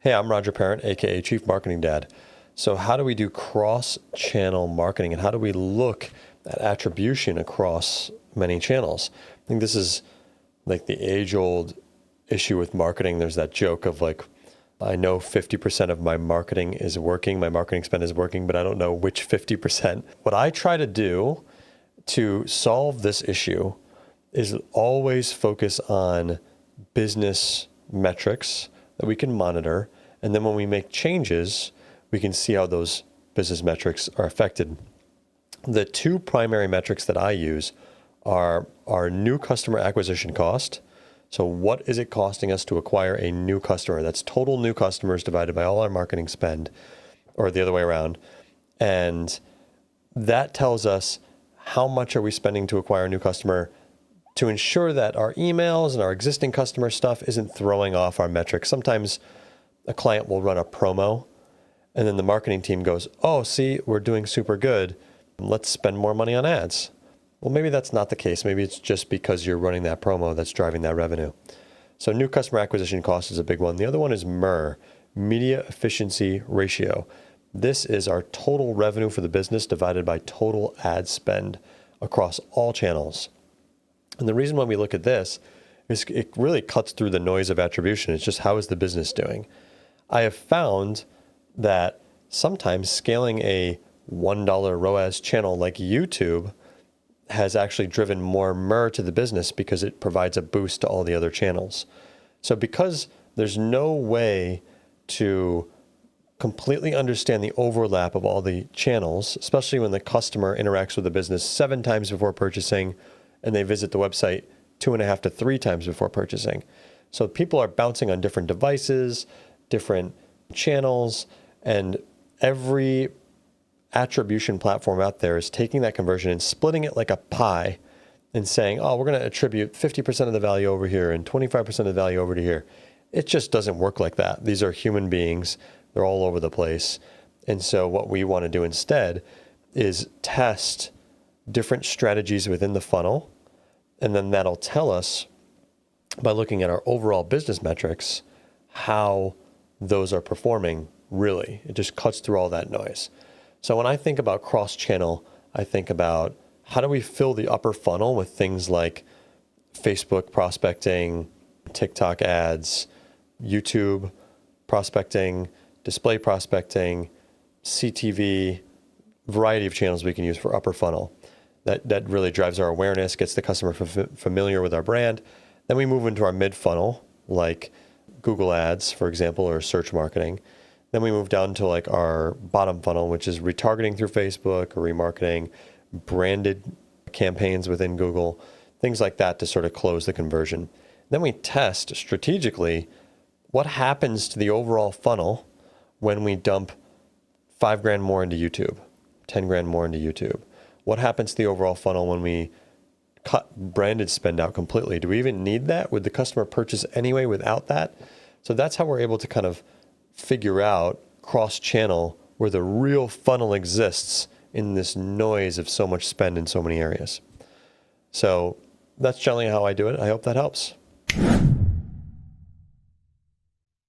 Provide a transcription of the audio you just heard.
Hey, I'm Roger Parent, aka Chief Marketing Dad. So how do we do cross-channel marketing, and how do we look at attribution across many channels? I think this is like the age-old issue with marketing. There's that joke of like, I know 50% of my marketing is working, my marketing spend is working, but I don't know which 50%. What I try to do to solve this issue is always focus on business metrics that we can monitor. And then when we make changes, we can see how those business metrics are affected. The two primary metrics that I use are our new customer acquisition cost. So what is it costing us to acquire a new customer? That's total new customers divided by all our marketing spend, or the other way around. And that tells us how much are we spending to acquire a new customer to ensure that our emails and our existing customer stuff isn't throwing off our metrics. Sometimes a client will run a promo and then the marketing team goes, oh, see, we're doing super good. Let's spend more money on ads. Well, maybe that's not the case. Maybe it's just because you're running that promo that's driving that revenue. So new customer acquisition cost is a big one. The other one is MER, media efficiency ratio. This is our total revenue for the business divided by total ad spend across all channels. And the reason why we look at this is it really cuts through the noise of attribution. It's just, how is the business doing? I have found that sometimes scaling a $1 ROAS channel like YouTube has actually driven more MER to the business because it provides a boost to all the other channels. So because there's no way to completely understand the overlap of all the channels, especially when the customer interacts with the business 7 times before purchasing and they visit the website 2.5 to 3 times before purchasing. So people are bouncing on different devices, different channels, and every attribution platform out there is taking that conversion and splitting it like a pie and saying, oh, we're going to attribute 50% of the value over here and 25% of the value over to here. It just doesn't work like that. These are human beings. They're all over the place. And so what we want to do instead is test different strategies within the funnel. And then that'll tell us, by looking at our overall business metrics, how those are performing really. It just cuts through all that noise. So when I think about cross-channel, I think about how do we fill the upper funnel with things like Facebook prospecting, TikTok ads, YouTube prospecting, display prospecting, CTV, variety of channels we can use for upper funnel. That really drives our awareness, gets the customer familiar with our brand. Then we move into our mid funnel, like Google ads, for example, or search marketing. Then we move down to like our bottom funnel, which is retargeting through Facebook or remarketing, branded campaigns within Google, things like that to sort of close the conversion. Then we test strategically what happens to the overall funnel when we dump $5,000 more into YouTube, $10,000 more into YouTube. What happens to the overall funnel when we cut branded spend out completely? Do we even need that? Would the customer purchase anyway without that? So that's how we're able to kind of figure out cross-channel where the real funnel exists in this noise of so much spend in so many areas. So that's generally how I do it. I hope that helps.